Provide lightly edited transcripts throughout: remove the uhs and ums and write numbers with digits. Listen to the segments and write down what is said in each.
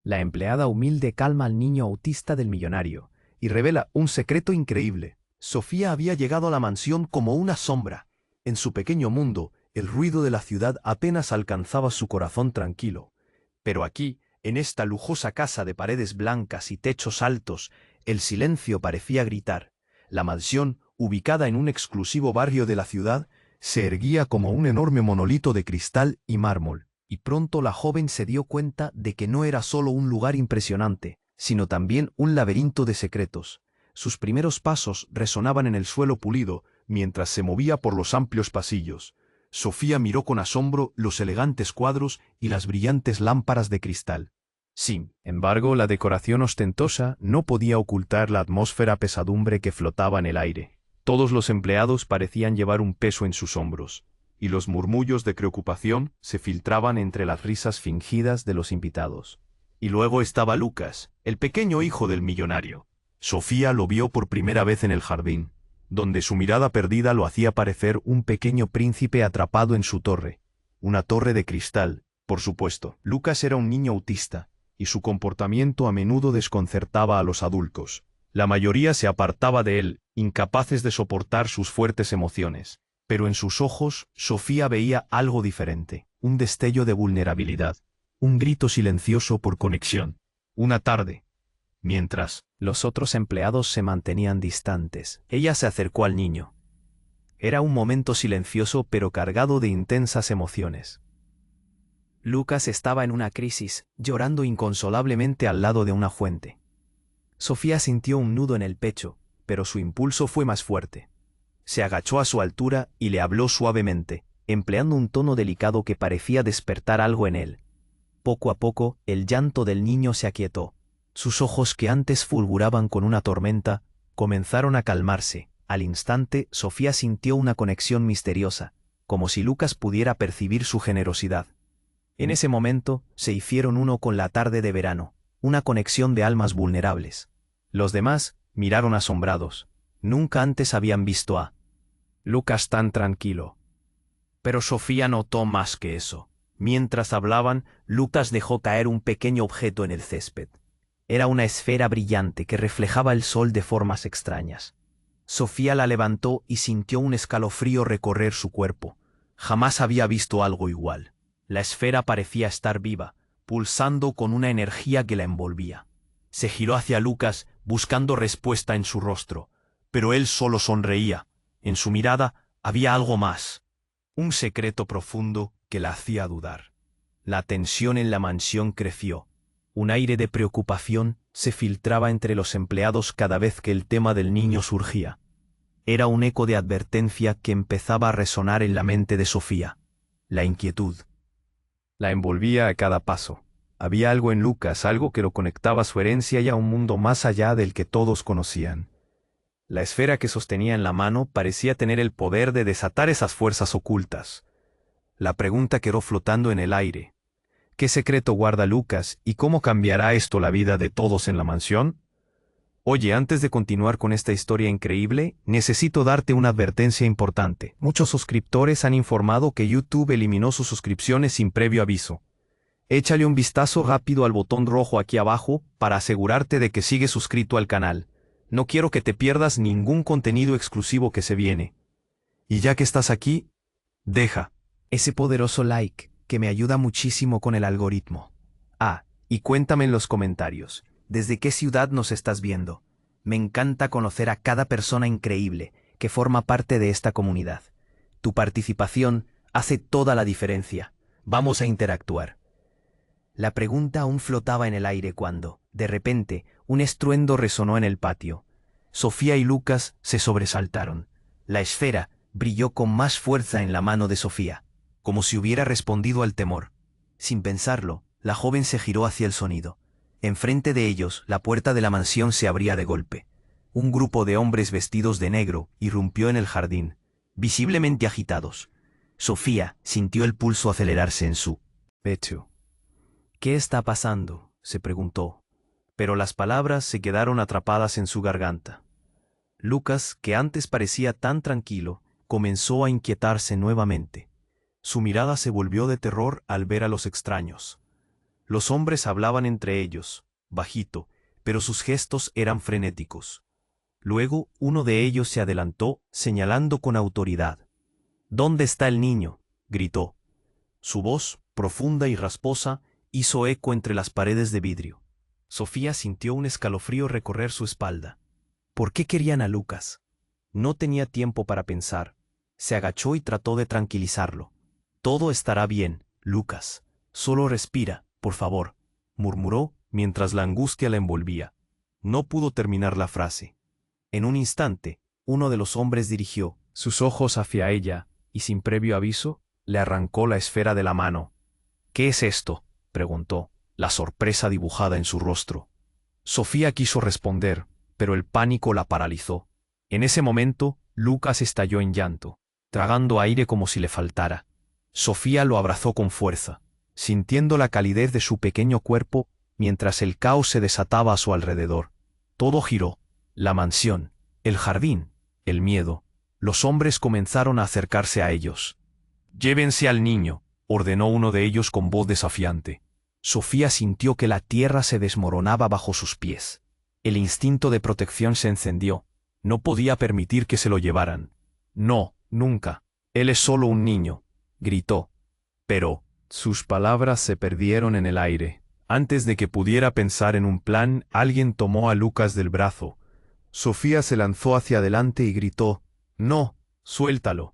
La empleada humilde calma al niño autista del millonario y revela un secreto increíble. Sofía había llegado a la mansión como una sombra. En su pequeño mundo, el ruido de la ciudad apenas alcanzaba su corazón tranquilo. Pero aquí, en esta lujosa casa de paredes blancas y techos altos, el silencio parecía gritar. La mansión, ubicada en un exclusivo barrio de la ciudad, se erguía como un enorme monolito de cristal y mármol, y pronto la joven se dio cuenta de que no era solo un lugar impresionante, sino también un laberinto de secretos. Sus primeros pasos resonaban en el suelo pulido, mientras se movía por los amplios pasillos. Sofía miró con asombro los elegantes cuadros y las brillantes lámparas de cristal. Sin embargo, la decoración ostentosa no podía ocultar la atmósfera pesadumbre que flotaba en el aire. Todos los empleados parecían llevar un peso en sus hombros, y los murmullos de preocupación se filtraban entre las risas fingidas de los invitados. Y luego estaba Lucas, el pequeño hijo del millonario. Sofía lo vio por primera vez en el jardín, donde su mirada perdida lo hacía parecer un pequeño príncipe atrapado en su torre. Una torre de cristal, por supuesto. Lucas era un niño autista, y su comportamiento a menudo desconcertaba a los adultos. La mayoría se apartaba de él, incapaces de soportar sus fuertes emociones. Pero en sus ojos, Sofía veía algo diferente, un destello de vulnerabilidad, un grito silencioso por conexión. Una tarde, mientras los otros empleados se mantenían distantes, ella se acercó al niño. Era un momento silencioso pero cargado de intensas emociones. Lucas estaba en una crisis, llorando inconsolablemente al lado de una fuente. Sofía sintió un nudo en el pecho, pero su impulso fue más fuerte. Se agachó a su altura y le habló suavemente, empleando un tono delicado que parecía despertar algo en él. Poco a poco, el llanto del niño se aquietó. Sus ojos, que antes fulguraban con una tormenta, comenzaron a calmarse. Al instante, Sofía sintió una conexión misteriosa, como si Lucas pudiera percibir su generosidad. En ese momento, se hicieron uno con la tarde de verano, una conexión de almas vulnerables. Los demás miraron asombrados. Nunca antes habían visto a Lucas tan tranquilo. Pero Sofía notó más que eso. Mientras hablaban, Lucas dejó caer un pequeño objeto en el césped. Era una esfera brillante que reflejaba el sol de formas extrañas. Sofía la levantó y sintió un escalofrío recorrer su cuerpo. Jamás había visto algo igual. La esfera parecía estar viva, pulsando con una energía que la envolvía. Se giró hacia Lucas, buscando respuesta en su rostro, pero él solo sonreía. En su mirada había algo más, un secreto profundo que la hacía dudar. La tensión en la mansión creció. Un aire de preocupación se filtraba entre los empleados cada vez que el tema del niño surgía. Era un eco de advertencia que empezaba a resonar en la mente de Sofía. La inquietud la envolvía a cada paso. Había algo en Lucas, algo que lo conectaba a su herencia y a un mundo más allá del que todos conocían. La esfera que sostenía en la mano parecía tener el poder de desatar esas fuerzas ocultas. La pregunta quedó flotando en el aire. ¿Qué secreto guarda Lucas y cómo cambiará esto la vida de todos en la mansión? Oye, antes de continuar con esta historia increíble, necesito darte una advertencia importante. Muchos suscriptores han informado que YouTube eliminó sus suscripciones sin previo aviso. Échale un vistazo rápido al botón rojo aquí abajo para asegurarte de que sigues suscrito al canal. No quiero que te pierdas ningún contenido exclusivo que se viene. Y ya que estás aquí, deja ese poderoso like que me ayuda muchísimo con el algoritmo. Y cuéntame en los comentarios, ¿desde qué ciudad nos estás viendo? Me encanta conocer a cada persona increíble que forma parte de esta comunidad. Tu participación hace toda la diferencia. Vamos a interactuar. La pregunta aún flotaba en el aire cuando, de repente, un estruendo resonó en el patio. Sofía y Lucas se sobresaltaron. La esfera brilló con más fuerza en la mano de Sofía, como si hubiera respondido al temor. Sin pensarlo, la joven se giró hacia el sonido. Enfrente de ellos, la puerta de la mansión se abría de golpe. Un grupo de hombres vestidos de negro irrumpió en el jardín, visiblemente agitados. Sofía sintió el pulso acelerarse en su pecho. ¿Qué está pasando?, se preguntó, pero las palabras se quedaron atrapadas en su garganta. Lucas, que antes parecía tan tranquilo, comenzó a inquietarse nuevamente. Su mirada se volvió de terror al ver a los extraños. Los hombres hablaban entre ellos, bajito, pero sus gestos eran frenéticos. Luego uno de ellos se adelantó, señalando con autoridad. «¿Dónde está el niño?», gritó. Su voz, profunda y rasposa, hizo eco entre las paredes de vidrio. Sofía sintió un escalofrío recorrer su espalda. ¿Por qué querían a Lucas? No tenía tiempo para pensar. Se agachó y trató de tranquilizarlo. «Todo estará bien, Lucas. Solo respira, por favor», murmuró mientras la angustia la envolvía. No pudo terminar la frase. En un instante, uno de los hombres dirigió sus ojos hacia ella y sin previo aviso, le arrancó la esfera de la mano. «¿Qué es esto?», preguntó, la sorpresa dibujada en su rostro. Sofía quiso responder, pero el pánico la paralizó. En ese momento, Lucas estalló en llanto, tragando aire como si le faltara. Sofía lo abrazó con fuerza, sintiendo la calidez de su pequeño cuerpo mientras el caos se desataba a su alrededor. Todo giró. La mansión, el jardín, el miedo. Los hombres comenzaron a acercarse a ellos. «Llévense al niño», ordenó uno de ellos con voz desafiante. Sofía sintió que la tierra se desmoronaba bajo sus pies. El instinto de protección se encendió. No podía permitir que se lo llevaran. «No, nunca. Él es solo un niño», gritó. Pero sus palabras se perdieron en el aire. Antes de que pudiera pensar en un plan, alguien tomó a Lucas del brazo. Sofía se lanzó hacia adelante y gritó: «No, suéltalo».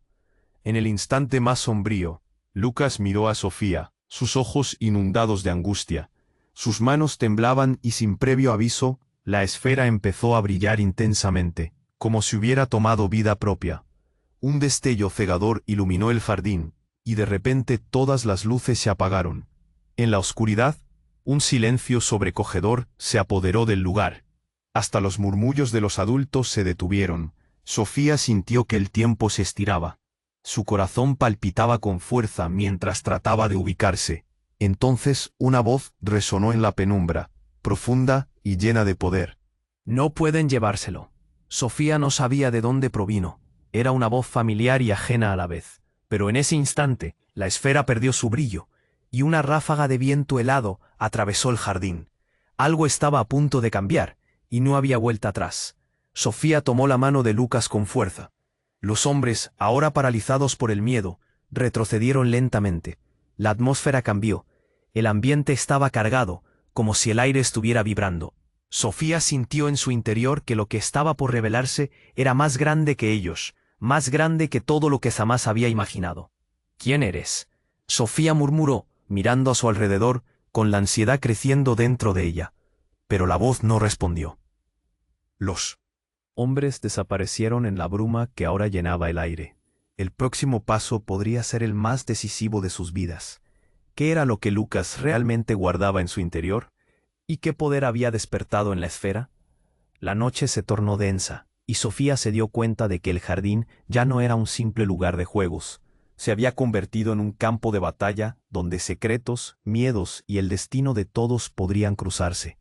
En el instante más sombrío, Lucas miró a Sofía, sus ojos inundados de angustia. Sus manos temblaban y sin previo aviso, la esfera empezó a brillar intensamente, como si hubiera tomado vida propia. Un destello cegador iluminó el jardín, y de repente todas las luces se apagaron. En la oscuridad, un silencio sobrecogedor se apoderó del lugar. Hasta los murmullos de los adultos se detuvieron. Sofía sintió que el tiempo se estiraba. Su corazón palpitaba con fuerza mientras trataba de ubicarse. Entonces una voz resonó en la penumbra, profunda y llena de poder. «No pueden llevárselo». Sofía no sabía de dónde provino. Era una voz familiar y ajena a la vez. Pero en ese instante, la esfera perdió su brillo, y una ráfaga de viento helado atravesó el jardín. Algo estaba a punto de cambiar, y no había vuelta atrás. Sofía tomó la mano de Lucas con fuerza. Los hombres, ahora paralizados por el miedo, retrocedieron lentamente. La atmósfera cambió. El ambiente estaba cargado, como si el aire estuviera vibrando. Sofía sintió en su interior que lo que estaba por revelarse era más grande que ellos, más grande que todo lo que jamás había imaginado. «¿Quién eres?», Sofía murmuró, mirando a su alrededor, con la ansiedad creciendo dentro de ella. Pero la voz no respondió. Los hombres desaparecieron en la bruma que ahora llenaba el aire. El próximo paso podría ser el más decisivo de sus vidas. ¿Qué era lo que Lucas realmente guardaba en su interior? ¿Y qué poder había despertado en la esfera? La noche se tornó densa, y Sofía se dio cuenta de que el jardín ya no era un simple lugar de juegos. Se había convertido en un campo de batalla donde secretos, miedos y el destino de todos podrían cruzarse.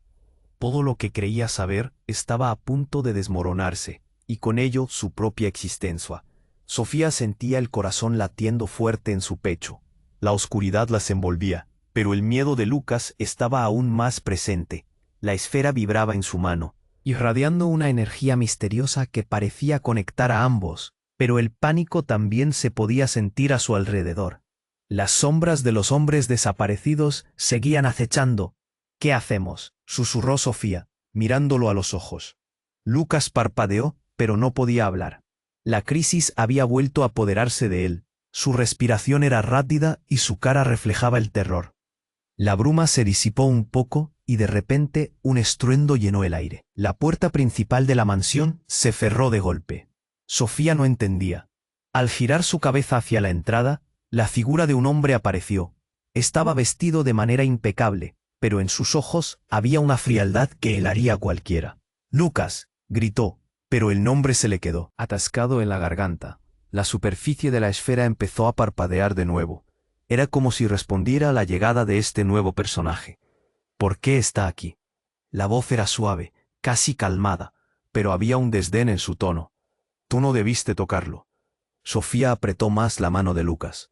Todo lo que creía saber estaba a punto de desmoronarse, y con ello su propia existencia. Sofía sentía el corazón latiendo fuerte en su pecho. La oscuridad las envolvía, pero el miedo de Lucas estaba aún más presente. La esfera vibraba en su mano, irradiando una energía misteriosa que parecía conectar a ambos, pero el pánico también se podía sentir a su alrededor. Las sombras de los hombres desaparecidos seguían acechando. «¿Qué hacemos?», susurró Sofía, mirándolo a los ojos. Lucas parpadeó, pero no podía hablar. La crisis había vuelto a apoderarse de él. Su respiración era rápida y su cara reflejaba el terror. La bruma se disipó un poco y de repente un estruendo llenó el aire. La puerta principal de la mansión se cerró de golpe. Sofía no entendía. Al girar su cabeza hacia la entrada, la figura de un hombre apareció. Estaba vestido de manera impecable, pero en sus ojos había una frialdad que helaría a cualquiera. «Lucas», gritó, pero el nombre se le quedó atascado en la garganta. La superficie de la esfera empezó a parpadear de nuevo. Era como si respondiera a la llegada de este nuevo personaje. «¿Por qué está aquí?». La voz era suave, casi calmada, pero había un desdén en su tono. «Tú no debiste tocarlo». Sofía apretó más la mano de Lucas.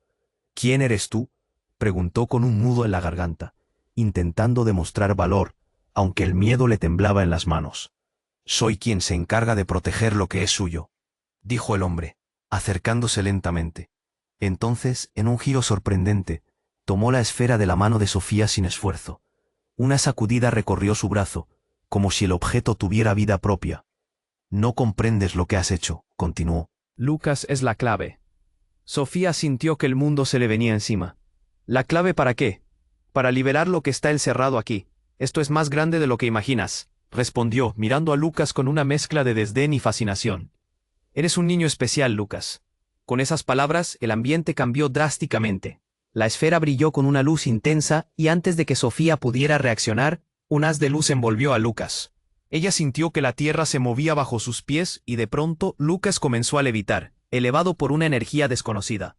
«¿Quién eres tú?», preguntó con un nudo en la garganta. intentando demostrar valor, aunque el miedo le temblaba en las manos. «Soy quien se encarga de proteger lo que es suyo», dijo el hombre, acercándose lentamente. Entonces, en un giro sorprendente, tomó la esfera de la mano de Sofía sin esfuerzo. Una sacudida recorrió su brazo, como si el objeto tuviera vida propia. «No comprendes lo que has hecho», continuó. Lucas es la clave. Sofía sintió que el mundo se le venía encima. ¿La clave para qué? Para liberar lo que está encerrado aquí. Esto es más grande de lo que imaginas, respondió, mirando a Lucas con una mezcla de desdén y fascinación. Eres un niño especial, Lucas. Con esas palabras, el ambiente cambió drásticamente. La esfera brilló con una luz intensa y antes de que Sofía pudiera reaccionar, un haz de luz envolvió a Lucas. Ella sintió que la tierra se movía bajo sus pies y de pronto Lucas comenzó a levitar, elevado por una energía desconocida.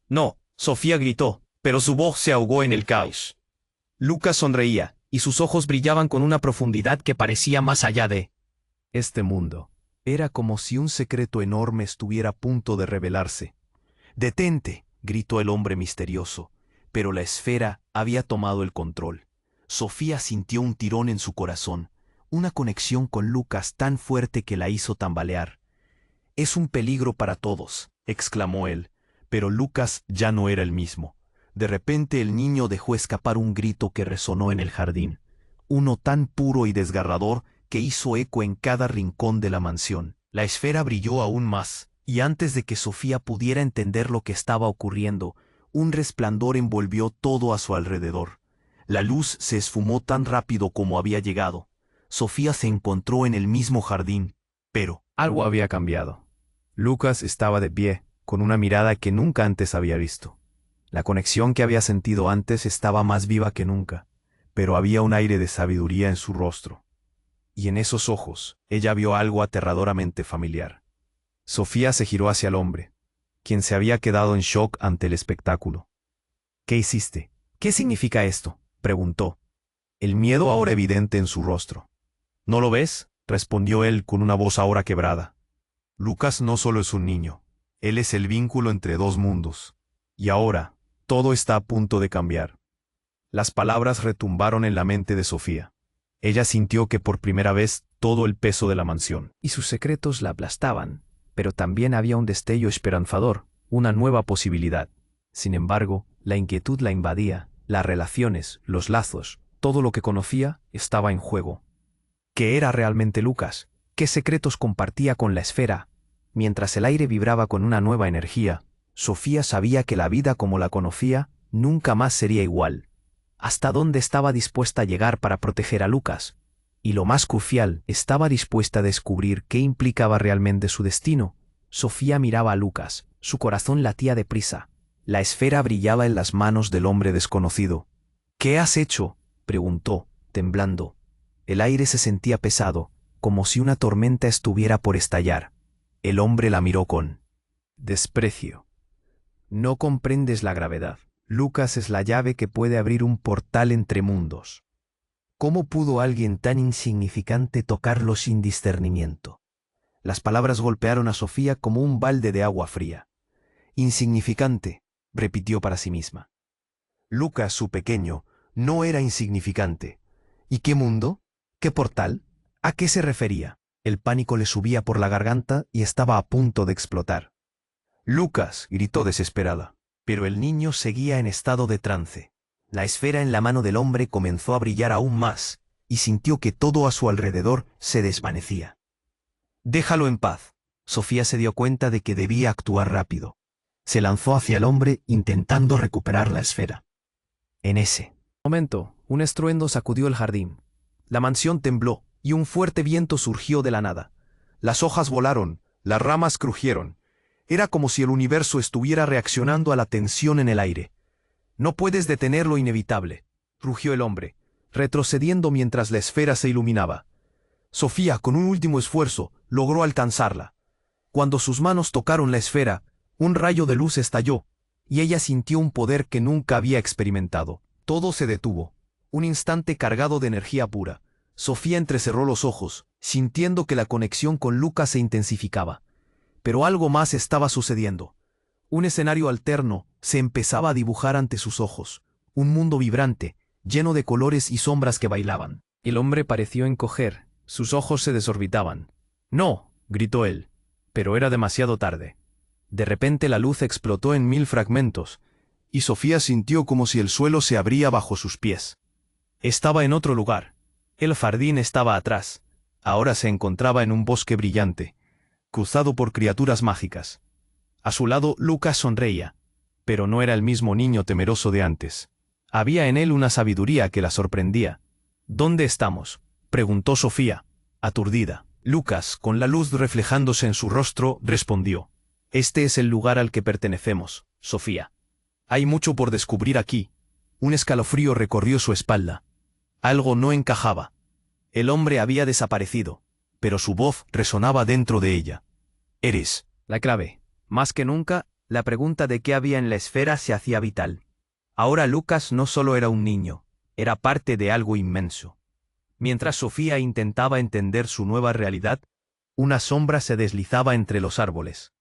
«No», Sofía gritó, pero su voz se ahogó en el caos. Lucas sonreía, y sus ojos brillaban con una profundidad que parecía más allá de este mundo. Era como si un secreto enorme estuviera a punto de revelarse. «¡Detente!», gritó el hombre misterioso, pero la esfera había tomado el control. Sofía sintió un tirón en su corazón, una conexión con Lucas tan fuerte que la hizo tambalear. «Es un peligro para todos», exclamó él, pero Lucas ya no era el mismo. De repente el niño dejó escapar un grito que resonó en el jardín, uno tan puro y desgarrador que hizo eco en cada rincón de la mansión. La esfera brilló aún más, y antes de que Sofía pudiera entender lo que estaba ocurriendo, un resplandor envolvió todo a su alrededor. La luz se esfumó tan rápido como había llegado. Sofía se encontró en el mismo jardín, pero algo había cambiado. Lucas estaba de pie, con una mirada que nunca antes había visto. La conexión que había sentido antes estaba más viva que nunca, pero había un aire de sabiduría en su rostro. Y en esos ojos, ella vio algo aterradoramente familiar. Sofía se giró hacia el hombre, quien se había quedado en shock ante el espectáculo. «¿Qué hiciste? ¿Qué significa esto?», preguntó, el miedo ahora evidente en su rostro. «¿No lo ves?», respondió él con una voz ahora quebrada. «Lucas no solo es un niño, él es el vínculo entre dos mundos. Y ahora, todo está a punto de cambiar». Las palabras retumbaron en la mente de Sofía. Ella sintió que por primera vez todo el peso de la mansión y sus secretos la aplastaban, pero también había un destello esperanzador, una nueva posibilidad. Sin embargo, la inquietud la invadía, las relaciones, los lazos, todo lo que conocía estaba en juego. ¿Qué era realmente Lucas? ¿Qué secretos compartía con la esfera? Mientras el aire vibraba con una nueva energía, Sofía sabía que la vida como la conocía nunca más sería igual. ¿Hasta dónde estaba dispuesta a llegar para proteger a Lucas? Y lo más crucial, ¿estaba dispuesta a descubrir qué implicaba realmente su destino? Sofía miraba a Lucas, su corazón latía deprisa. La esfera brillaba en las manos del hombre desconocido. «¿Qué has hecho?», preguntó, temblando. El aire se sentía pesado, como si una tormenta estuviera por estallar. El hombre la miró con desprecio. «No comprendes la gravedad. Lucas es la llave que puede abrir un portal entre mundos. ¿Cómo pudo alguien tan insignificante tocarlo sin discernimiento?». Las palabras golpearon a Sofía como un balde de agua fría. «Insignificante», repitió para sí misma. Lucas, su pequeño, no era insignificante. ¿Y qué mundo? ¿Qué portal? ¿A qué se refería? El pánico le subía por la garganta y estaba a punto de explotar. «Lucas», gritó desesperada. Pero el niño seguía en estado de trance. La esfera en la mano del hombre comenzó a brillar aún más, y sintió que todo a su alrededor se desvanecía. «Déjalo en paz». Sofía se dio cuenta de que debía actuar rápido. Se lanzó hacia el hombre intentando recuperar la esfera. En ese momento, un estruendo sacudió el jardín. La mansión tembló, y un fuerte viento surgió de la nada. Las hojas volaron, las ramas crujieron. Era como si el universo estuviera reaccionando a la tensión en el aire. «No puedes detener lo inevitable», rugió el hombre, retrocediendo mientras la esfera se iluminaba. Sofía, con un último esfuerzo, logró alcanzarla. Cuando sus manos tocaron la esfera, un rayo de luz estalló, y ella sintió un poder que nunca había experimentado. Todo se detuvo. Un instante cargado de energía pura. Sofía entrecerró los ojos, sintiendo que la conexión con Lucas se intensificaba. Pero algo más estaba sucediendo. Un escenario alterno se empezaba a dibujar ante sus ojos, un mundo vibrante, lleno de colores y sombras que bailaban. El hombre pareció encoger, sus ojos se desorbitaban. «No», gritó él, pero era demasiado tarde. De repente la luz explotó en 1000 fragmentos, y Sofía sintió como si el suelo se abría bajo sus pies. Estaba en otro lugar. El jardín estaba atrás. Ahora se encontraba en un bosque brillante, cruzado por criaturas mágicas. A su lado Lucas sonreía, pero no era el mismo niño temeroso de antes. Había en él una sabiduría que la sorprendía. «¿Dónde estamos?», preguntó Sofía, aturdida. Lucas, con la luz reflejándose en su rostro, respondió: «Este es el lugar al que pertenecemos, Sofía. Hay mucho por descubrir aquí». Un escalofrío recorrió su espalda. Algo no encajaba. El hombre había desaparecido, pero su voz resonaba dentro de ella. «Eres la clave». Más que nunca, la pregunta de qué había en la esfera se hacía vital. Ahora Lucas no solo era un niño, era parte de algo inmenso. Mientras Sofía intentaba entender su nueva realidad, una sombra se deslizaba entre los árboles.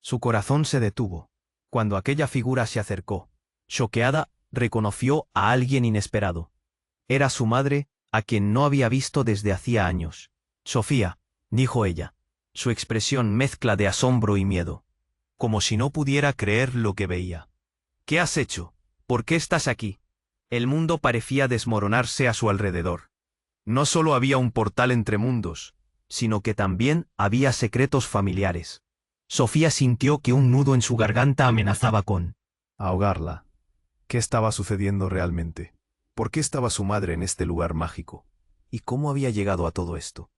Su corazón se detuvo. Cuando aquella figura se acercó, choqueada, reconoció a alguien inesperado. Era su madre, a quien no había visto desde hacía años. «Sofía», dijo ella, su expresión mezcla de asombro y miedo, como si no pudiera creer lo que veía. «¿Qué has hecho? ¿Por qué estás aquí?». El mundo parecía desmoronarse a su alrededor. No solo había un portal entre mundos, sino que también había secretos familiares. Sofía sintió que un nudo en su garganta amenazaba con ahogarla. ¿Qué estaba sucediendo realmente? ¿Por qué estaba su madre en este lugar mágico? ¿Y cómo había llegado a todo esto?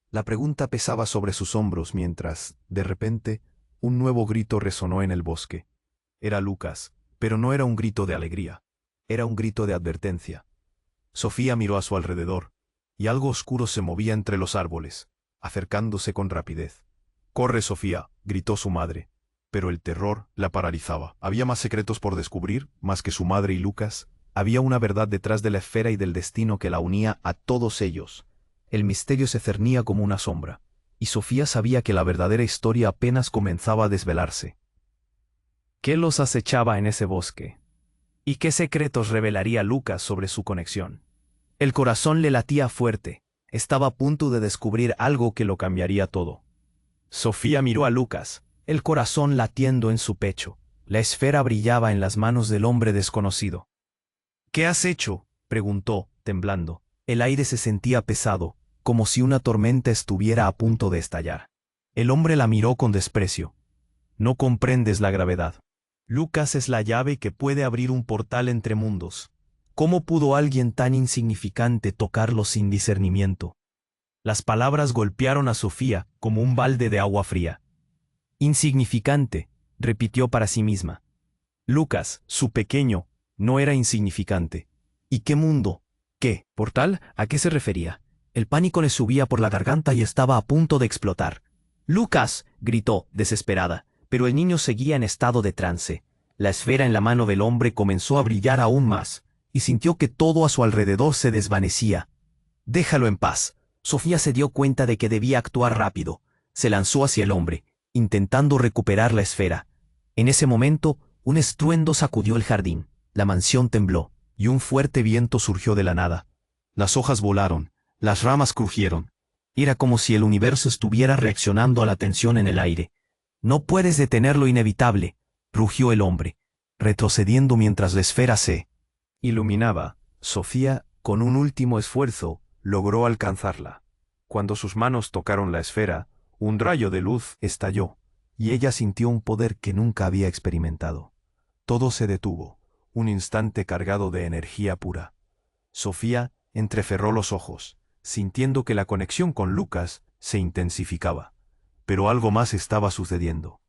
La pregunta pesaba sobre sus hombros mientras, de repente, un nuevo grito resonó en el bosque. Era Lucas, pero no era un grito de alegría. Era un grito de advertencia. Sofía miró a su alrededor, y algo oscuro se movía entre los árboles, acercándose con rapidez. «Corre, Sofía», gritó su madre. Pero el terror la paralizaba. Había más secretos por descubrir, más que su madre y Lucas. Había una verdad detrás de la esfera y del destino que la unía a todos ellos. El misterio se cernía como una sombra, y Sofía sabía que la verdadera historia apenas comenzaba a desvelarse. ¿Qué los acechaba en ese bosque? ¿Y qué secretos revelaría Lucas sobre su conexión? El corazón le latía fuerte. Estaba a punto de descubrir algo que lo cambiaría todo. Sofía miró a Lucas, el corazón latiendo en su pecho. La esfera brillaba en las manos del hombre desconocido. «¿Qué has hecho?», preguntó, temblando. El aire se sentía pesado, como si una tormenta estuviera a punto de estallar. El hombre la miró con desprecio. «No comprendes la gravedad. Lucas es la llave que puede abrir un portal entre mundos. ¿Cómo pudo alguien tan insignificante tocarlo sin discernimiento?». Las palabras golpearon a Sofía como un balde de agua fría. «Insignificante», repitió para sí misma. Lucas, su pequeño, no era insignificante. ¿Y qué mundo? ¿Qué portal? ¿A qué se refería? El pánico le subía por la garganta y estaba a punto de explotar. «¡Lucas!», gritó, desesperada, pero el niño seguía en estado de trance. La esfera en la mano del hombre comenzó a brillar aún más, y sintió que todo a su alrededor se desvanecía. «Déjalo en paz». Sofía se dio cuenta de que debía actuar rápido. Se lanzó hacia el hombre, intentando recuperar la esfera. En ese momento, un estruendo sacudió el jardín. La mansión tembló, y un fuerte viento surgió de la nada. Las hojas volaron, las ramas crujieron. Era como si el universo estuviera reaccionando a la tensión en el aire. «No puedes detener lo inevitable», rugió el hombre, retrocediendo mientras la esfera se iluminaba. Sofía, con un último esfuerzo, logró alcanzarla. Cuando sus manos tocaron la esfera, un rayo de luz estalló, y ella sintió un poder que nunca había experimentado. Todo se detuvo, un instante cargado de energía pura. Sofía entrecerró los ojos, sintiendo que la conexión con Lucas se intensificaba. Pero algo más estaba sucediendo.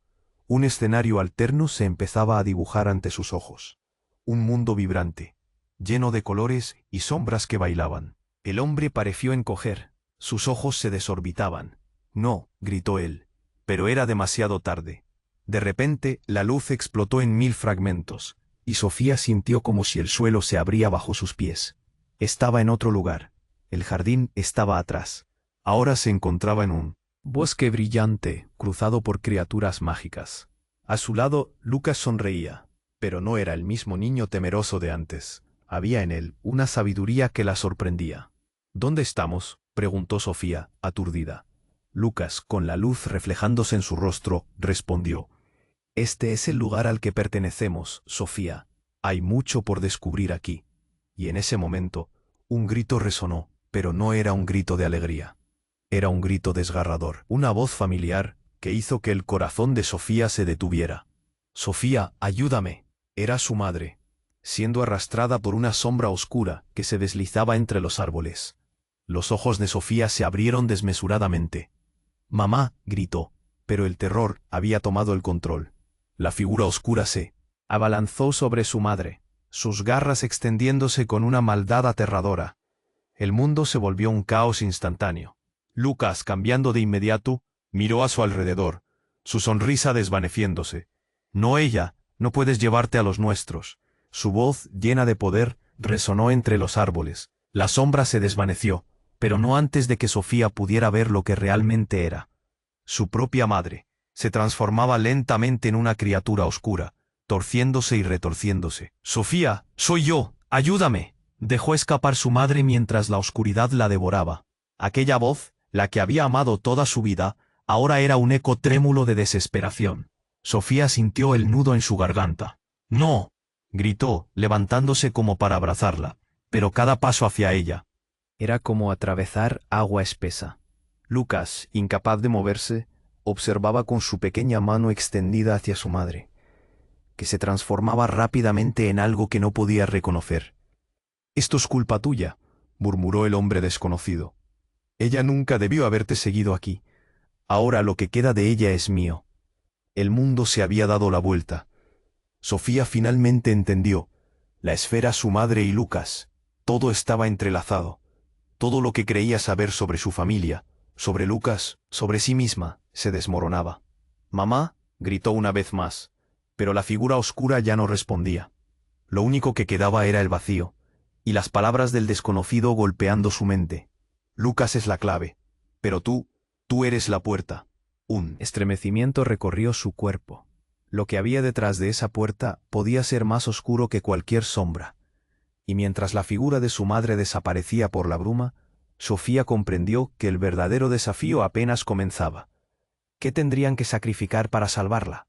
Un escenario alterno se empezaba a dibujar ante sus ojos. Un mundo vibrante, lleno de colores y sombras que bailaban. El hombre pareció encoger, sus ojos se desorbitaban. «No», gritó él, pero era demasiado tarde. De repente, la luz explotó en 1000 fragmentos, y Sofía sintió como si el suelo se abría bajo sus pies. Estaba en otro lugar. El jardín estaba atrás. Ahora se encontraba en un bosque brillante, cruzado por criaturas mágicas. A su lado, Lucas sonreía, pero no era el mismo niño temeroso de antes. Había en él una sabiduría que la sorprendía. ¿Dónde estamos?, preguntó Sofía, aturdida. Lucas, con la luz reflejándose en su rostro, respondió: «Este es el lugar al que pertenecemos, Sofía. Hay mucho por descubrir aquí». Y en ese momento, un grito resonó, pero no era un grito de alegría. Era un grito desgarrador, una voz familiar que hizo que el corazón de Sofía se detuviera. «Sofía, ayúdame». Era su madre, siendo arrastrada por una sombra oscura que se deslizaba entre los árboles. Los ojos de Sofía se abrieron desmesuradamente. «Mamá», gritó, pero el terror había tomado el control. La figura oscura se abalanzó sobre su madre, sus garras extendiéndose con una maldad aterradora. El mundo se volvió un caos instantáneo. Lucas, cambiando de inmediato, miró a su alrededor, su sonrisa desvaneciéndose. «No, ella, no puedes llevarte a los nuestros». Su voz, llena de poder, resonó entre los árboles. La sombra se desvaneció, pero no antes de que Sofía pudiera ver lo que realmente era. Su propia madre se transformaba lentamente en una criatura oscura, torciéndose y retorciéndose. «Sofía, soy yo, ayúdame», dejó escapar su madre mientras la oscuridad la devoraba. Aquella voz, la que había amado toda su vida, ahora era un eco trémulo de desesperación. Sofía sintió el nudo en su garganta. «No», gritó, levantándose como para abrazarla, pero cada paso hacia ella era como atravesar agua espesa. Lucas, incapaz de moverse, observaba con su pequeña mano extendida hacia su madre, que se transformaba rápidamente en algo que no podía reconocer. «Esto es culpa tuya», murmuró el hombre desconocido. «Ella nunca debió haberte seguido aquí. Ahora lo que queda de ella es mío». El mundo se había dado la vuelta. Sofía finalmente entendió. La esfera, su madre y Lucas. Todo estaba entrelazado. Todo lo que creía saber sobre su familia, sobre Lucas, sobre sí misma, se desmoronaba. «Mamá», gritó una vez más, pero la figura oscura ya no respondía. Lo único que quedaba era el vacío, y las palabras del desconocido golpeando su mente. «Lucas es la clave, pero tú eres la puerta». Un estremecimiento recorrió su cuerpo. Lo que había detrás de esa puerta podía ser más oscuro que cualquier sombra. Y mientras la figura de su madre desaparecía por la bruma, Sofía comprendió que el verdadero desafío apenas comenzaba. ¿Qué tendrían que sacrificar para salvarla?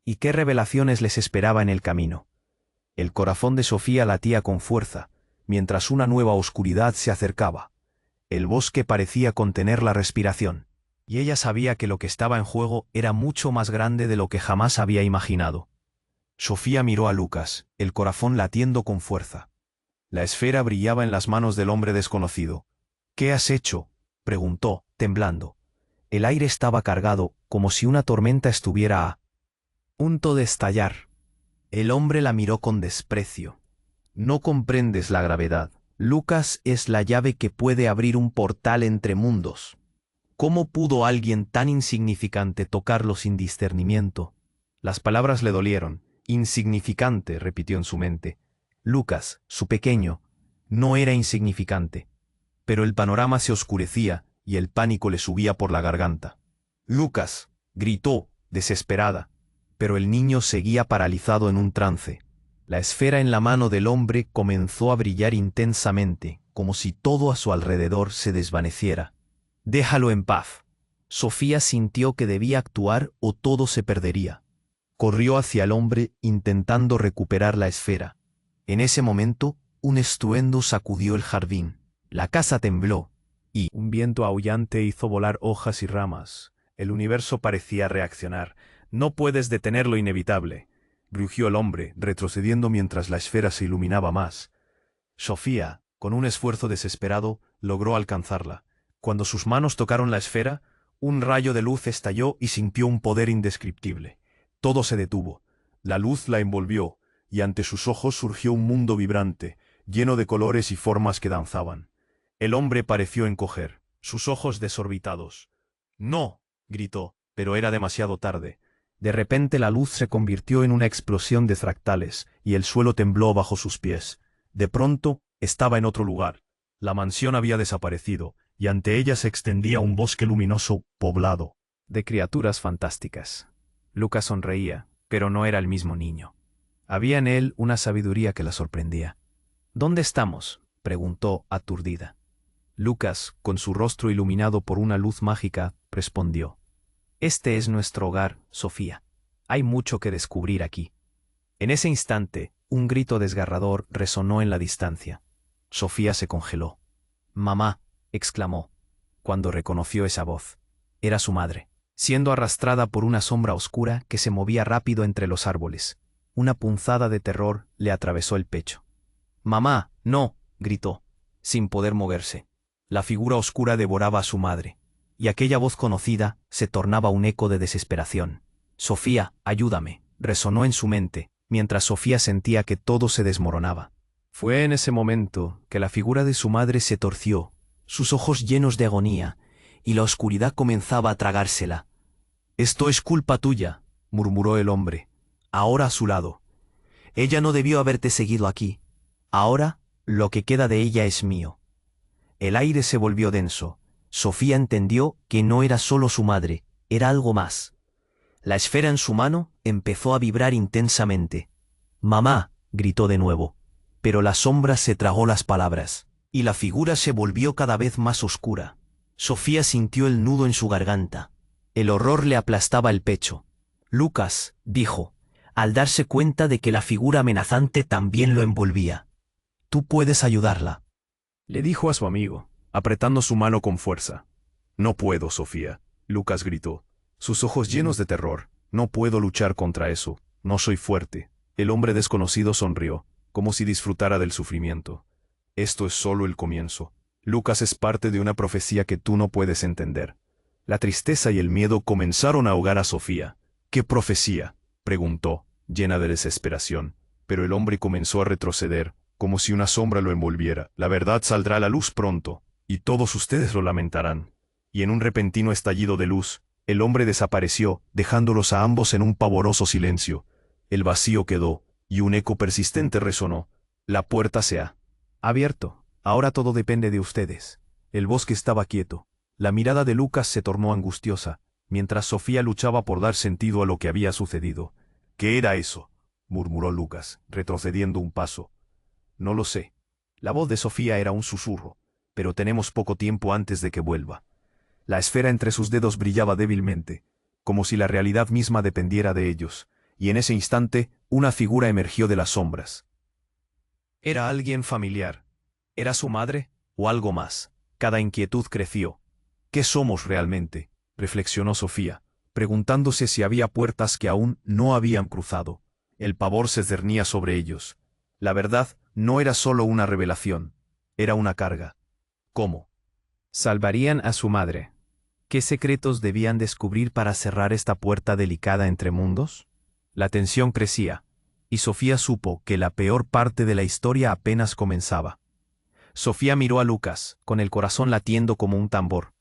¿Y qué revelaciones les esperaba en el camino? El corazón de Sofía latía con fuerza, mientras una nueva oscuridad se acercaba. El bosque parecía contener la respiración, y ella sabía que lo que estaba en juego era mucho más grande de lo que jamás había imaginado. Sofía miró a Lucas, el corazón latiendo con fuerza. La esfera brillaba en las manos del hombre desconocido. «¿Qué has hecho?», preguntó, temblando. El aire estaba cargado, como si una tormenta estuviera a punto de estallar. El hombre la miró con desprecio. «No comprendes la gravedad. Lucas es la llave que puede abrir un portal entre mundos. ¿Cómo pudo alguien tan insignificante tocarlo sin discernimiento?». Las palabras le dolieron. «Insignificante», repitió en su mente. Lucas, su pequeño, no era insignificante. Pero el panorama se oscurecía y el pánico le subía por la garganta. «Lucas», gritó, desesperada, pero el niño seguía paralizado en un trance. La esfera en la mano del hombre comenzó a brillar intensamente, como si todo a su alrededor se desvaneciera. «Déjalo en paz». Sofía sintió que debía actuar o todo se perdería. Corrió hacia el hombre intentando recuperar la esfera. En ese momento, un estruendo sacudió el jardín. La casa tembló, y un viento aullante hizo volar hojas y ramas. El universo parecía reaccionar. «No puedes detener lo inevitable», rugió el hombre, retrocediendo mientras la esfera se iluminaba más. Sofía, con un esfuerzo desesperado, logró alcanzarla. Cuando sus manos tocaron la esfera, un rayo de luz estalló y sintió un poder indescriptible. Todo se detuvo. La luz la envolvió, y ante sus ojos surgió un mundo vibrante, lleno de colores y formas que danzaban. El hombre pareció encoger, sus ojos desorbitados. «No», gritó, pero era demasiado tarde. De repente la luz se convirtió en una explosión de fractales, y el suelo tembló bajo sus pies. De pronto, estaba en otro lugar. La mansión había desaparecido, y ante ella se extendía un bosque luminoso, poblado de criaturas fantásticas. Lucas sonreía, pero no era el mismo niño. Había en él una sabiduría que la sorprendía. ¿Dónde estamos?, preguntó aturdida. Lucas, con su rostro iluminado por una luz mágica, respondió: Este es nuestro hogar, Sofía. Hay mucho que descubrir aquí. En ese instante, un grito desgarrador resonó en la distancia. Sofía se congeló. «Mamá», exclamó, cuando reconoció esa voz. Era su madre, siendo arrastrada por una sombra oscura que se movía rápido entre los árboles. Una punzada de terror le atravesó el pecho. «Mamá, no», gritó, sin poder moverse. La figura oscura devoraba a su madre, y aquella voz conocida se tornaba un eco de desesperación. «Sofía, ayúdame», resonó en su mente, mientras Sofía sentía que todo se desmoronaba. Fue en ese momento que la figura de su madre se torció, sus ojos llenos de agonía, y la oscuridad comenzaba a tragársela. «Esto es culpa tuya», murmuró el hombre, ahora a su lado. «Ella no debió haberte seguido aquí. Ahora, lo que queda de ella es mío». El aire se volvió denso. Sofía entendió que no era solo su madre, era algo más. La esfera en su mano empezó a vibrar intensamente. «Mamá», gritó de nuevo, pero la sombra se tragó las palabras, y la figura se volvió cada vez más oscura. Sofía sintió el nudo en su garganta. El horror le aplastaba el pecho. «Lucas», dijo, al darse cuenta de que la figura amenazante también lo envolvía. «Tú puedes ayudarla», le dijo a su amigo, apretando su mano con fuerza. «No puedo, Sofía», Lucas gritó, sus ojos llenos de terror. «No puedo luchar contra eso. No soy fuerte». El hombre desconocido sonrió, como si disfrutara del sufrimiento. «Esto es solo el comienzo. Lucas es parte de una profecía que tú no puedes entender». La tristeza y el miedo comenzaron a ahogar a Sofía. «¿Qué profecía?», preguntó, llena de desesperación, pero el hombre comenzó a retroceder, como si una sombra lo envolviera. «La verdad saldrá a la luz pronto, y todos ustedes lo lamentarán». Y en un repentino estallido de luz, el hombre desapareció, dejándolos a ambos en un pavoroso silencio. El vacío quedó, y un eco persistente resonó. «La puerta se ha abierto. Ahora todo depende de ustedes». El bosque estaba quieto. La mirada de Lucas se tornó angustiosa, mientras Sofía luchaba por dar sentido a lo que había sucedido. «¿Qué era eso?», murmuró Lucas, retrocediendo un paso. «No lo sé». La voz de Sofía era un susurro. «Pero tenemos poco tiempo antes de que vuelva». La esfera entre sus dedos brillaba débilmente, como si la realidad misma dependiera de ellos, y en ese instante una figura emergió de las sombras. Era alguien familiar. ¿Era su madre o algo más? Cada inquietud creció. «¿Qué somos realmente?», reflexionó Sofía, preguntándose si había puertas que aún no habían cruzado. El pavor se cernía sobre ellos. La verdad no era solo una revelación, era una carga. ¿Cómo salvarían a su madre? ¿Qué secretos debían descubrir para cerrar esta puerta delicada entre mundos? La tensión crecía, y Sofía supo que la peor parte de la historia apenas comenzaba. Sofía miró a Lucas, con el corazón latiendo como un tambor.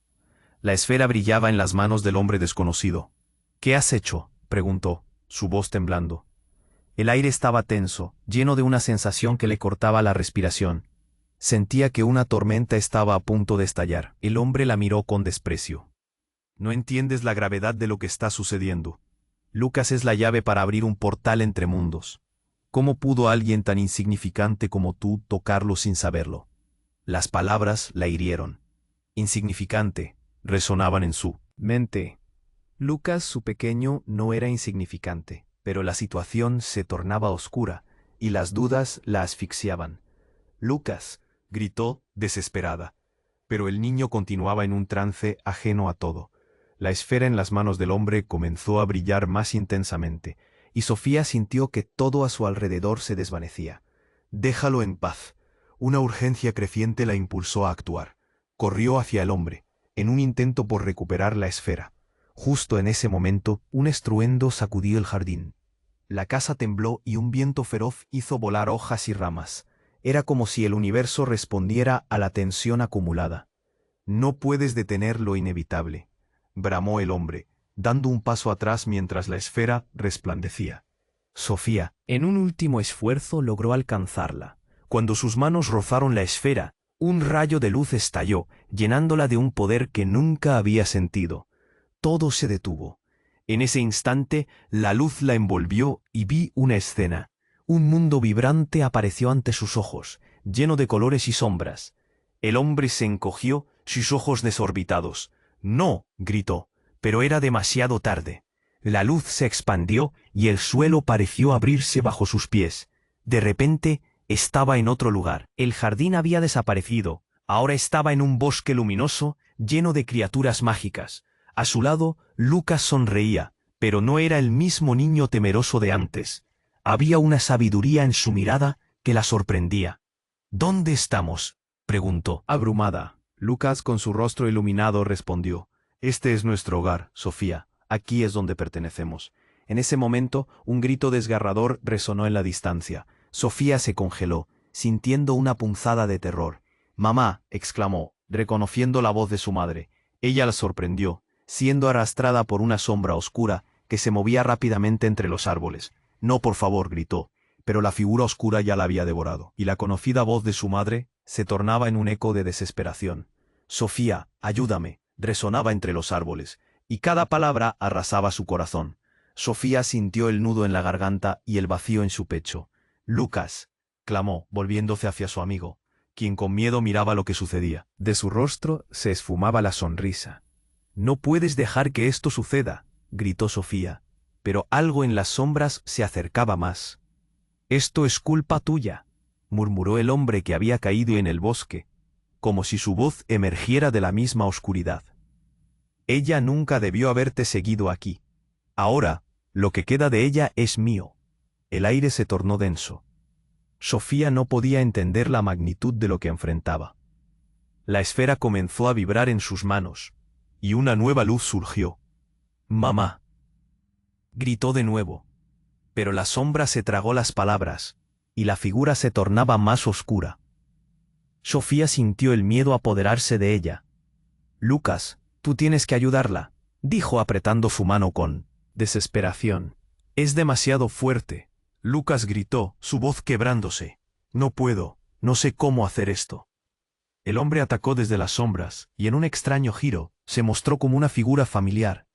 La esfera brillaba en las manos del hombre desconocido. «¿Qué has hecho?», preguntó, su voz temblando. El aire estaba tenso, lleno de una sensación que le cortaba la respiración. Sentía que una tormenta estaba a punto de estallar. El hombre la miró con desprecio. «No entiendes la gravedad de lo que está sucediendo. Lucas es la llave para abrir un portal entre mundos. ¿Cómo pudo alguien tan insignificante como tú tocarlo sin saberlo?». Las palabras la hirieron. «Insignificante», resonaban en su mente. Lucas, su pequeño, no era insignificante, pero la situación se tornaba oscura, y las dudas la asfixiaban. «Lucas», gritó, desesperada. Pero el niño continuaba en un trance ajeno a todo. La esfera en las manos del hombre comenzó a brillar más intensamente, y Sofía sintió que todo a su alrededor se desvanecía. «Déjalo en paz». Una urgencia creciente la impulsó a actuar. Corrió hacia el hombre, en un intento por recuperar la esfera. Justo en ese momento, un estruendo sacudió el jardín. La casa tembló y un viento feroz hizo volar hojas y ramas. Era como si el universo respondiera a la tensión acumulada. «No puedes detener lo inevitable», bramó el hombre, dando un paso atrás mientras la esfera resplandecía. Sofía, en un último esfuerzo, logró alcanzarla. Cuando sus manos rozaron la esfera, un rayo de luz estalló, llenándola de un poder que nunca había sentido. Todo se detuvo. En ese instante, la luz la envolvió y vi una escena. Un mundo vibrante apareció ante sus ojos, lleno de colores y sombras. El hombre se encogió, sus ojos desorbitados. «No», gritó, pero era demasiado tarde. La luz se expandió y el suelo pareció abrirse bajo sus pies. De repente, estaba en otro lugar. El jardín había desaparecido. Ahora estaba en un bosque luminoso, lleno de criaturas mágicas. A su lado, Lucas sonreía, pero no era el mismo niño temeroso de antes. Había una sabiduría en su mirada que la sorprendía. «¿Dónde estamos?», preguntó. Abrumada, Lucas con su rostro iluminado respondió: «Este es nuestro hogar, Sofía. Aquí es donde pertenecemos». En ese momento, un grito desgarrador resonó en la distancia. Sofía se congeló, sintiendo una punzada de terror. «Mamá», exclamó, reconociendo la voz de su madre. Ella la sorprendió, siendo arrastrada por una sombra oscura que se movía rápidamente entre los árboles. «No, por favor», gritó, pero la figura oscura ya la había devorado, y la conocida voz de su madre se tornaba en un eco de desesperación. «Sofía, ayúdame», resonaba entre los árboles, y cada palabra arrasaba su corazón. Sofía sintió el nudo en la garganta y el vacío en su pecho. «Lucas», clamó, volviéndose hacia su amigo, quien con miedo miraba lo que sucedía. De su rostro se esfumaba la sonrisa. «No puedes dejar que esto suceda», gritó Sofía, pero algo en las sombras se acercaba más. «Esto es culpa tuya», murmuró el hombre que había caído en el bosque, como si su voz emergiera de la misma oscuridad. «Ella nunca debió haberte seguido aquí. Ahora, lo que queda de ella es mío». El aire se tornó denso. Sofía no podía entender la magnitud de lo que enfrentaba. La esfera comenzó a vibrar en sus manos, y una nueva luz surgió. «Mamá», gritó de nuevo, pero la sombra se tragó las palabras, y la figura se tornaba más oscura. Sofía sintió el miedo apoderarse de ella. «Lucas, tú tienes que ayudarla», dijo apretando su mano con desesperación. «Es demasiado fuerte», Lucas gritó, su voz quebrándose. «No puedo, no sé cómo hacer esto». El hombre atacó desde las sombras, y en un extraño giro, se mostró como una figura familiar.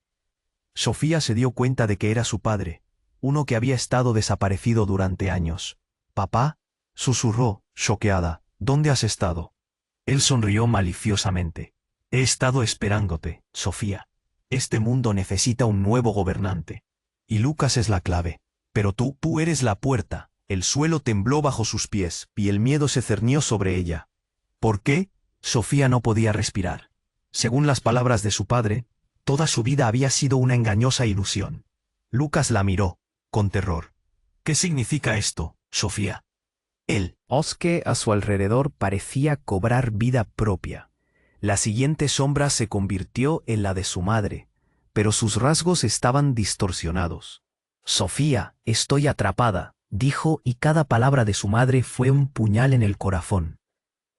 Sofía se dio cuenta de que era su padre, uno que había estado desaparecido durante años. «¿Papá?», susurró, choqueada. «¿Dónde has estado?». Él sonrió maliciosamente. «He estado esperándote, Sofía. Este mundo necesita un nuevo gobernante. Y Lucas es la clave. Pero tú eres la puerta». El suelo tembló bajo sus pies, y el miedo se cernió sobre ella. ¿Por qué? Sofía no podía respirar. Según las palabras de su padre, toda su vida había sido una engañosa ilusión. Lucas la miró, con terror. «¿Qué significa esto, Sofía?». El bosque a su alrededor parecía cobrar vida propia. La siguiente sombra se convirtió en la de su madre, pero sus rasgos estaban distorsionados. «Sofía, estoy atrapada», dijo, y cada palabra de su madre fue un puñal en el corazón.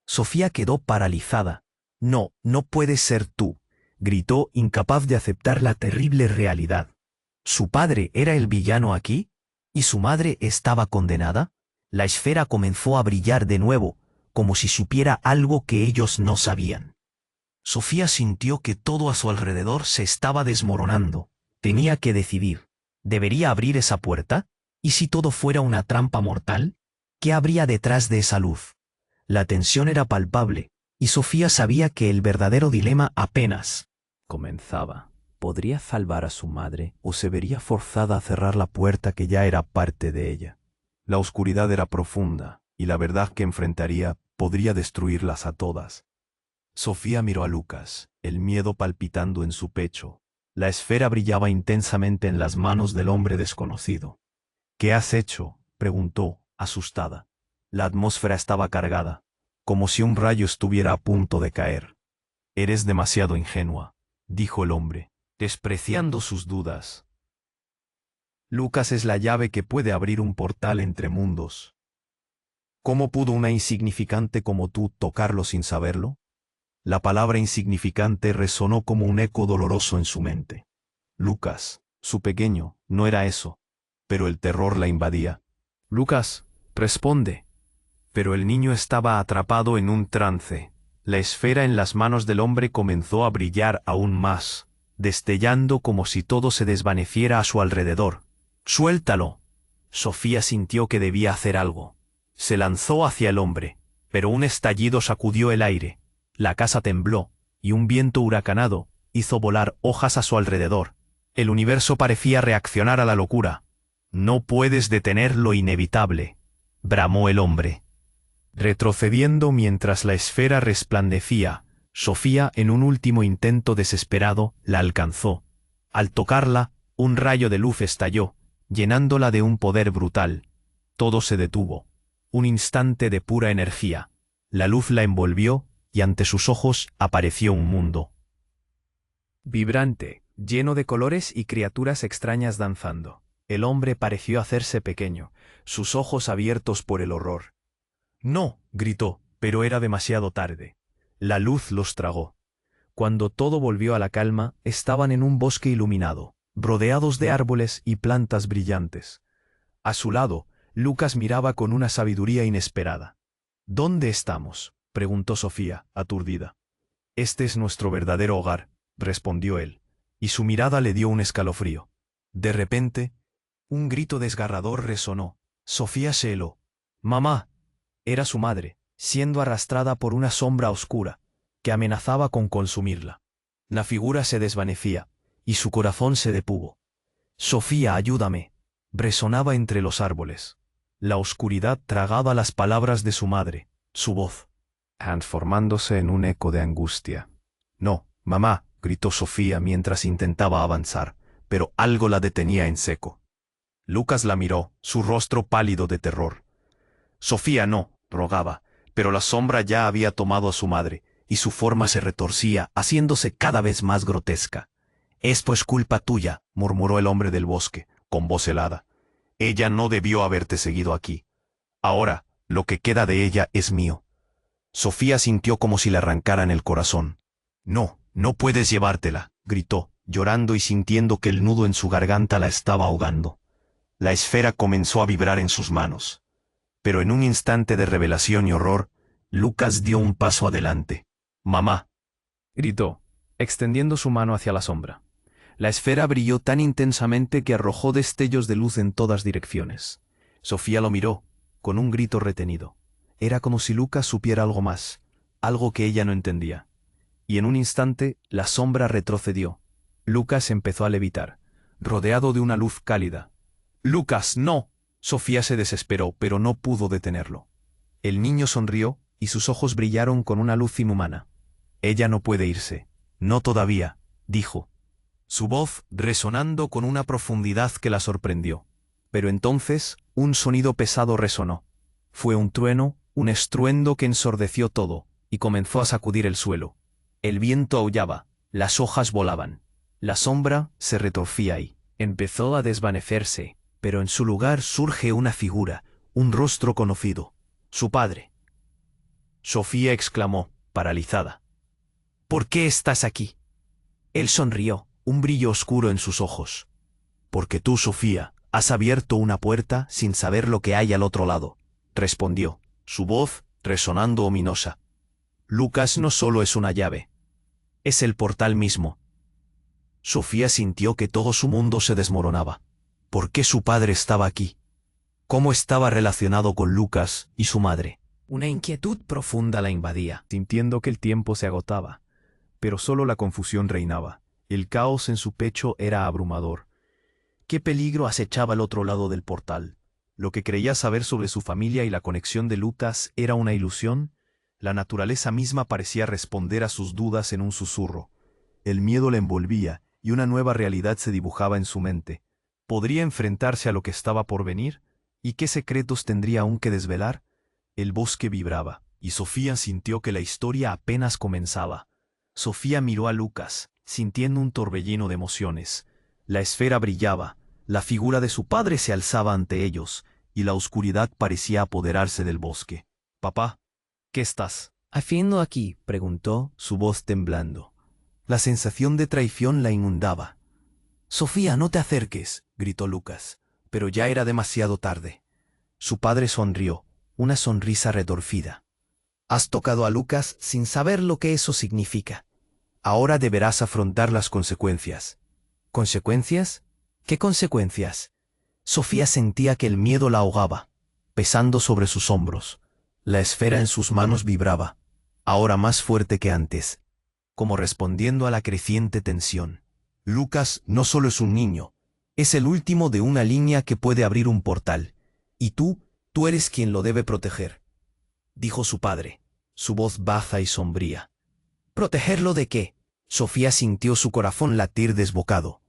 Sofía quedó paralizada. «No, no puedes ser tú», gritó, incapaz de aceptar la terrible realidad. ¿Su padre era el villano aquí? ¿Y su madre estaba condenada? La esfera comenzó a brillar de nuevo, como si supiera algo que ellos no sabían. Sofía sintió que todo a su alrededor se estaba desmoronando. Tenía que decidir. ¿Debería abrir esa puerta? ¿Y si todo fuera una trampa mortal? ¿Qué habría detrás de esa luz? La tensión era palpable, y Sofía sabía que el verdadero dilema apenas comenzaba. ¿Podría salvar a su madre o se vería forzada a cerrar la puerta que ya era parte de ella? La oscuridad era profunda, y la verdad que enfrentaría podría destruirlas a todas. Sofía miró a Lucas, el miedo palpitando en su pecho. La esfera brillaba intensamente en las manos del hombre desconocido. «¿Qué has hecho?», preguntó, asustada. La atmósfera estaba cargada, como si un rayo estuviera a punto de caer. «Eres demasiado ingenua», dijo el hombre, despreciando sus dudas. «Lucas es la llave que puede abrir un portal entre mundos. ¿Cómo pudo una insignificante como tú tocarlo sin saberlo?». La palabra insignificante resonó como un eco doloroso en su mente. Lucas, su pequeño, no era eso, pero el terror la invadía. «Lucas, responde». Pero el niño estaba atrapado en un trance. La esfera en las manos del hombre comenzó a brillar aún más, destellando como si todo se desvaneciera a su alrededor. «¡Suéltalo!». Sofía sintió que debía hacer algo. Se lanzó hacia el hombre, pero un estallido sacudió el aire. La casa tembló, y un viento huracanado hizo volar hojas a su alrededor. El universo parecía reaccionar a la locura. «No puedes detener lo inevitable», bramó el hombre. Retrocediendo mientras la esfera resplandecía, Sofía, en un último intento desesperado, la alcanzó. Al tocarla, un rayo de luz estalló, llenándola de un poder brutal. Todo se detuvo. Un instante de pura energía. La luz la envolvió, y ante sus ojos apareció un mundo vibrante, lleno de colores y criaturas extrañas danzando. El hombre pareció hacerse pequeño, sus ojos abiertos por el horror. «No», gritó, pero era demasiado tarde. La luz los tragó. Cuando todo volvió a la calma, estaban en un bosque iluminado, rodeados de árboles y plantas brillantes. A su lado, Lucas miraba con una sabiduría inesperada. «¿Dónde estamos?», preguntó Sofía, aturdida. «Este es nuestro verdadero hogar», respondió él, y su mirada le dio un escalofrío. De repente, un grito desgarrador resonó. Sofía se heló. «¡Mamá!». Era su madre, siendo arrastrada por una sombra oscura, que amenazaba con consumirla. La figura se desvanecía, y su corazón se detuvo. «Sofía, ayúdame», resonaba entre los árboles. La oscuridad tragaba las palabras de su madre, su voz, transformándose en un eco de angustia. «No, mamá», gritó Sofía mientras intentaba avanzar, pero algo la detenía en seco. Lucas la miró, su rostro pálido de terror. «Sofía, no», rogaba, pero la sombra ya había tomado a su madre, y su forma se retorcía, haciéndose cada vez más grotesca. «Esto es culpa tuya», murmuró el hombre del bosque, con voz helada. «Ella no debió haberte seguido aquí. Ahora, lo que queda de ella es mío». Sofía sintió como si le arrancaran el corazón. «No, no puedes llevártela», gritó, llorando y sintiendo que el nudo en su garganta la estaba ahogando. La esfera comenzó a vibrar en sus manos. Pero en un instante de revelación y horror, Lucas dio un paso adelante. «Mamá», gritó, extendiendo su mano hacia la sombra. La esfera brilló tan intensamente que arrojó destellos de luz en todas direcciones. Sofía lo miró, con un grito retenido. Era como si Lucas supiera algo más, algo que ella no entendía. Y en un instante, la sombra retrocedió. Lucas empezó a levitar, rodeado de una luz cálida. «¡Lucas, no!». Sofía se desesperó, pero no pudo detenerlo. El niño sonrió, y sus ojos brillaron con una luz inhumana. «Ella no puede irse». «No todavía», dijo, su voz resonando con una profundidad que la sorprendió. Pero entonces, un sonido pesado resonó. Fue un trueno, un estruendo que ensordeció todo, y comenzó a sacudir el suelo. El viento aullaba, las hojas volaban. La sombra se retorcía y empezó a desvanecerse, pero en su lugar surge una figura, un rostro conocido. Su padre. Sofía exclamó, paralizada. «¿Por qué estás aquí?». Él sonrió, un brillo oscuro en sus ojos. «Porque tú, Sofía, has abierto una puerta sin saber lo que hay al otro lado», respondió, su voz resonando ominosa. «Lucas no solo es una llave. Es el portal mismo». Sofía sintió que todo su mundo se desmoronaba. ¿Por qué su padre estaba aquí? ¿Cómo estaba relacionado con Lucas y su madre? Una inquietud profunda la invadía, sintiendo que el tiempo se agotaba. Pero solo la confusión reinaba. El caos en su pecho era abrumador. ¿Qué peligro acechaba al otro lado del portal? ¿Lo que creía saber sobre su familia y la conexión de Lucas era una ilusión? La naturaleza misma parecía responder a sus dudas en un susurro. El miedo le envolvía, y una nueva realidad se dibujaba en su mente. ¿Podría enfrentarse a lo que estaba por venir? ¿Y qué secretos tendría aún que desvelar? El bosque vibraba, y Sofía sintió que la historia apenas comenzaba. Sofía miró a Lucas, sintiendo un torbellino de emociones. La esfera brillaba, la figura de su padre se alzaba ante ellos, y la oscuridad parecía apoderarse del bosque. «Papá, ¿qué estás haciendo aquí?», preguntó, su voz temblando. La sensación de traición la inundaba. «Sofía, no te acerques», gritó Lucas, pero ya era demasiado tarde. Su padre sonrió, una sonrisa retorcida. «Has tocado a Lucas sin saber lo que eso significa. Ahora deberás afrontar las consecuencias». «¿Consecuencias? ¿Qué consecuencias?». Sofía sentía que el miedo la ahogaba, pesando sobre sus hombros. La esfera en sus manos vibraba, ahora más fuerte que antes, como respondiendo a la creciente tensión. Lucas no solo es un niño, es el último de una línea que puede abrir un portal. Y tú eres quien lo debe proteger, dijo su padre, su voz baja y sombría. ¿Protegerlo de qué? Sofía sintió su corazón latir desbocado.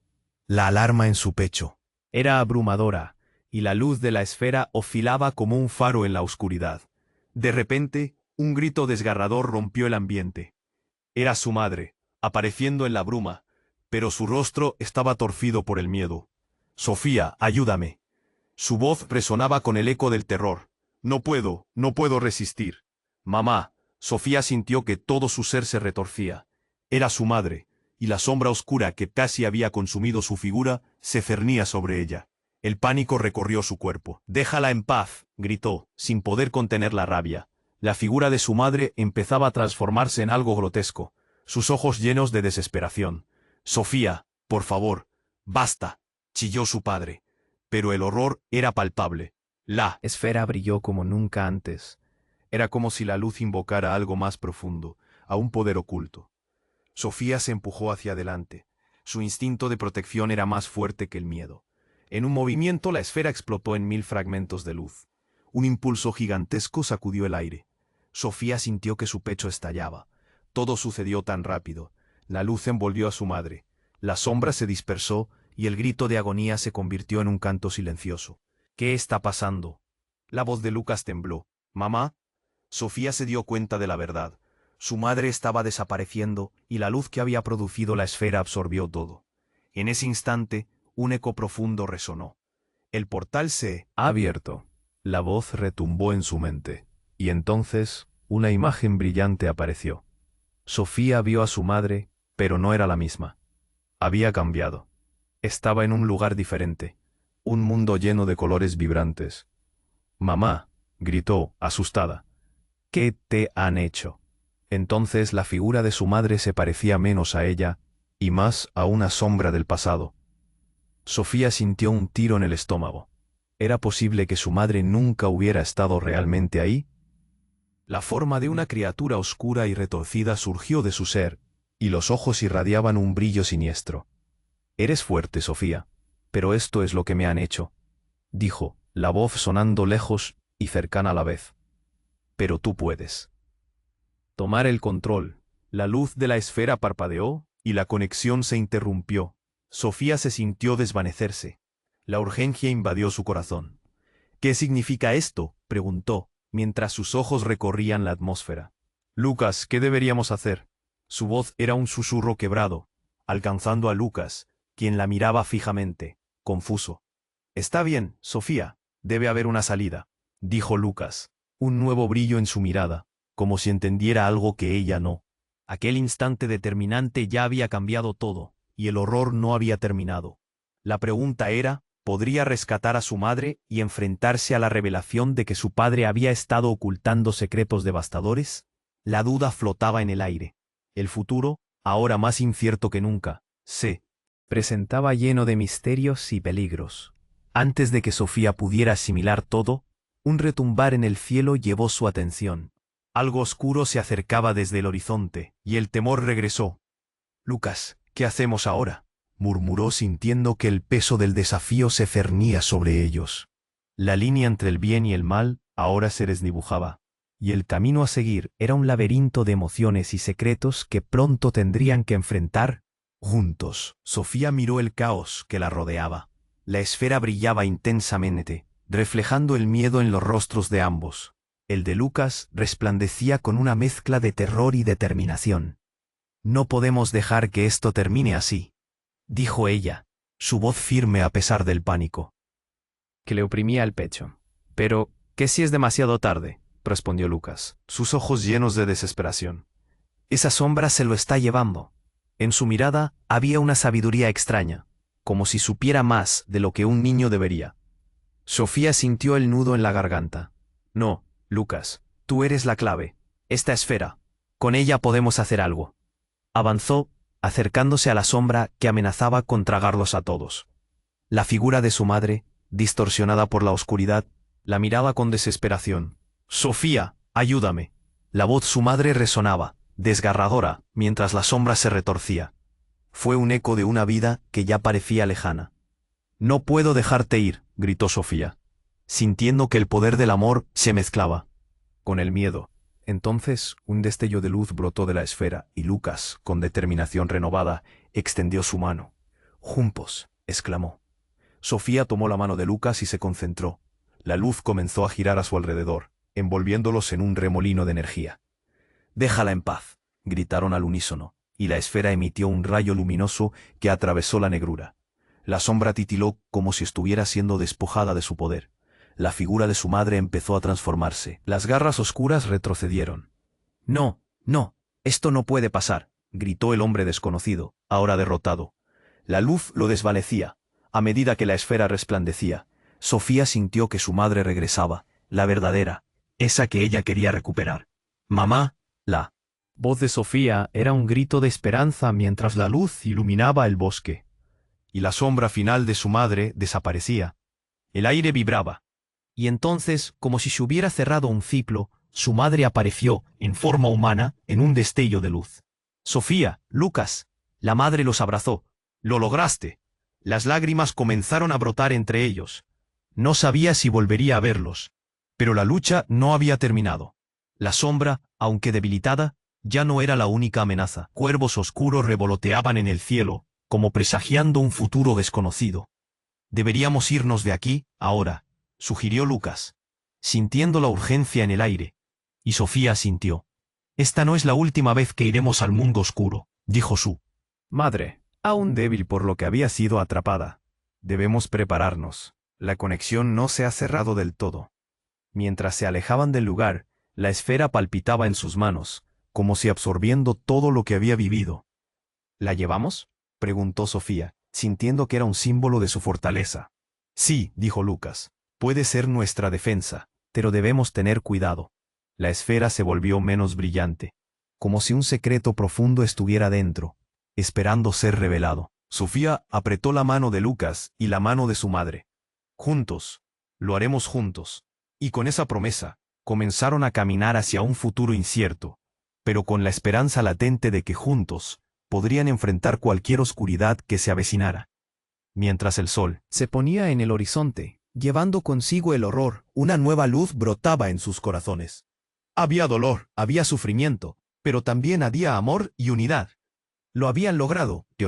La alarma en su pecho era abrumadora, y la luz de la esfera oscilaba como un faro en la oscuridad. De repente, un grito desgarrador rompió el ambiente. Era su madre, apareciendo en la bruma, pero su rostro estaba torcido por el miedo. «Sofía, ayúdame». Su voz resonaba con el eco del terror. No puedo resistir». «Mamá». Sofía sintió que todo su ser se retorcía. Era su madre, y la sombra oscura que casi había consumido su figura se cernía sobre ella. El pánico recorrió su cuerpo. «Déjala en paz», gritó, sin poder contener la rabia. La figura de su madre empezaba a transformarse en algo grotesco, sus ojos llenos de desesperación. «Sofía, por favor, basta», chilló su padre. Pero el horror era palpable. La esfera brilló como nunca antes. Era como si la luz invocara algo más profundo, a un poder oculto. Sofía se empujó hacia adelante. Su instinto de protección era más fuerte que el miedo. En un movimiento la esfera explotó en 1000 fragmentos de luz. Un impulso gigantesco sacudió el aire. Sofía sintió que su pecho estallaba. Todo sucedió tan rápido. La luz envolvió a su madre. La sombra se dispersó y el grito de agonía se convirtió en un canto silencioso. «¿Qué está pasando?» La voz de Lucas tembló. «¿Mamá?» Sofía se dio cuenta de la verdad. Su madre estaba desapareciendo y la luz que había producido la esfera absorbió todo. En ese instante, un eco profundo resonó. «El portal se ha abierto». La voz retumbó en su mente, y entonces una imagen brillante apareció. Sofía vio a su madre, pero no era la misma. Había cambiado. Estaba en un lugar diferente, un mundo lleno de colores vibrantes. «Mamá», gritó, asustada. «¿Qué te han hecho?» Entonces la figura de su madre se parecía menos a ella y más a una sombra del pasado. Sofía sintió un tiro en el estómago. ¿Era posible que su madre nunca hubiera estado realmente ahí? La forma de una criatura oscura y retorcida surgió de su ser, y los ojos irradiaban un brillo siniestro. «Eres fuerte, Sofía, pero esto es lo que me han hecho», dijo, la voz sonando lejos y cercana a la vez. «Pero tú puedes». Tomar el control. La luz de la esfera parpadeó y la conexión se interrumpió. Sofía se sintió desvanecerse. La urgencia invadió su corazón. «¿Qué significa esto?», preguntó, mientras sus ojos recorrían la atmósfera. «Lucas, ¿qué deberíamos hacer?». Su voz era un susurro quebrado, alcanzando a Lucas, quien la miraba fijamente, confuso. «Está bien, Sofía, debe haber una salida», dijo Lucas, un nuevo brillo en su mirada, como si entendiera algo que ella no. Aquel instante determinante ya había cambiado todo, y el horror no había terminado. La pregunta era, ¿podría rescatar a su madre y enfrentarse a la revelación de que su padre había estado ocultando secretos devastadores? La duda flotaba en el aire. El futuro, ahora más incierto que nunca, se presentaba lleno de misterios y peligros. Antes de que Sofía pudiera asimilar todo, un retumbar en el cielo llevó su atención. Algo oscuro se acercaba desde el horizonte, y el temor regresó. «Lucas, ¿qué hacemos ahora?», murmuró sintiendo que el peso del desafío se cernía sobre ellos. La línea entre el bien y el mal ahora se desdibujaba, y el camino a seguir era un laberinto de emociones y secretos que pronto tendrían que enfrentar juntos. Sofía miró el caos que la rodeaba. La esfera brillaba intensamente, reflejando el miedo en los rostros de ambos. El de Lucas resplandecía con una mezcla de terror y determinación. «No podemos dejar que esto termine así», dijo ella, su voz firme a pesar del pánico, que le oprimía el pecho. «Pero, ¿qué si es demasiado tarde?», respondió Lucas, sus ojos llenos de desesperación. «Esa sombra se lo está llevando». En su mirada había una sabiduría extraña, como si supiera más de lo que un niño debería. Sofía sintió el nudo en la garganta. «No, Lucas, tú eres la clave. Esta esfera. Con ella podemos hacer algo». Avanzó, acercándose a la sombra que amenazaba con tragarlos a todos. La figura de su madre, distorsionada por la oscuridad, la miraba con desesperación. «Sofía, Ayúdame. La voz de su madre resonaba, desgarradora, mientras la sombra se retorcía. Fue un eco de una vida que ya parecía lejana. No puedo dejarte ir, gritó Sofía, sintiendo que el poder del amor se mezclaba con el miedo. Entonces un destello de luz brotó de la esfera y Lucas, con determinación renovada, extendió su mano. «Juntos», exclamó. Sofía tomó la mano de Lucas y se concentró. La luz comenzó a girar a su alrededor, envolviéndolos en un remolino de energía. «Déjala en paz», gritaron al unísono, y la esfera emitió un rayo luminoso que atravesó la negrura. La sombra titiló como si estuviera siendo despojada de su poder. La figura de su madre empezó a transformarse. Las garras oscuras retrocedieron. «No, no, esto no puede pasar», gritó el hombre desconocido, ahora derrotado. La luz lo desvanecía. A medida que la esfera resplandecía, Sofía sintió que su madre regresaba, la verdadera, esa que ella quería recuperar. «Mamá», la voz de Sofía era un grito de esperanza mientras la luz iluminaba el bosque. Y la sombra final de su madre desaparecía. El aire vibraba. Y entonces, como si se hubiera cerrado un ciclo, su madre apareció, en forma humana, en un destello de luz. «Sofía, Lucas», la madre los abrazó. «Lo lograste». Las lágrimas comenzaron a brotar entre ellos. No sabía si volvería a verlos. Pero la lucha no había terminado. La sombra, aunque debilitada, ya no era la única amenaza. Cuervos oscuros revoloteaban en el cielo, como presagiando un futuro desconocido. «Deberíamos irnos de aquí, ahora», sugirió Lucas, sintiendo la urgencia en el aire. Y Sofía asintió. «Esta no es la última vez que iremos al mundo oscuro», dijo su madre, aún débil por lo que había sido atrapada. «Debemos prepararnos. La conexión no se ha cerrado del todo». Mientras se alejaban del lugar, la esfera palpitaba en sus manos, como si absorbiendo todo lo que había vivido. «¿La llevamos?», preguntó Sofía, sintiendo que era un símbolo de su fortaleza. «Sí», dijo Lucas. «Puede ser nuestra defensa, pero debemos tener cuidado». La esfera se volvió menos brillante, como si un secreto profundo estuviera dentro, esperando ser revelado. Sofía apretó la mano de Lucas y la mano de su madre. «Juntos. Lo haremos juntos». Y con esa promesa, comenzaron a caminar hacia un futuro incierto, pero con la esperanza latente de que juntos podrían enfrentar cualquier oscuridad que se avecinara. Mientras el sol se ponía en el horizonte, llevando consigo el horror, una nueva luz brotaba en sus corazones. Había dolor, había sufrimiento, pero también había amor y unidad. Lo habían logrado, y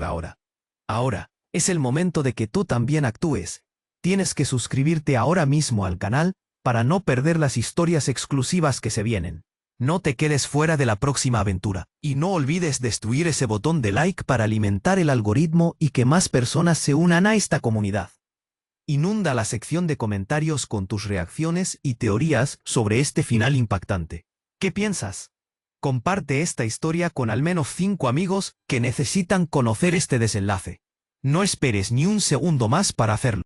ahora, es el momento de que tú también actúes. Tienes que suscribirte ahora mismo al canal para no perder las historias exclusivas que se vienen. No te quedes fuera de la próxima aventura. Y no olvides destruir ese botón de like para alimentar el algoritmo y que más personas se unan a esta comunidad. Inunda la sección de comentarios con tus reacciones y teorías sobre este final impactante. ¿Qué piensas? Comparte esta historia con al menos 5 amigos que necesitan conocer este desenlace. No esperes ni un segundo más para hacerlo.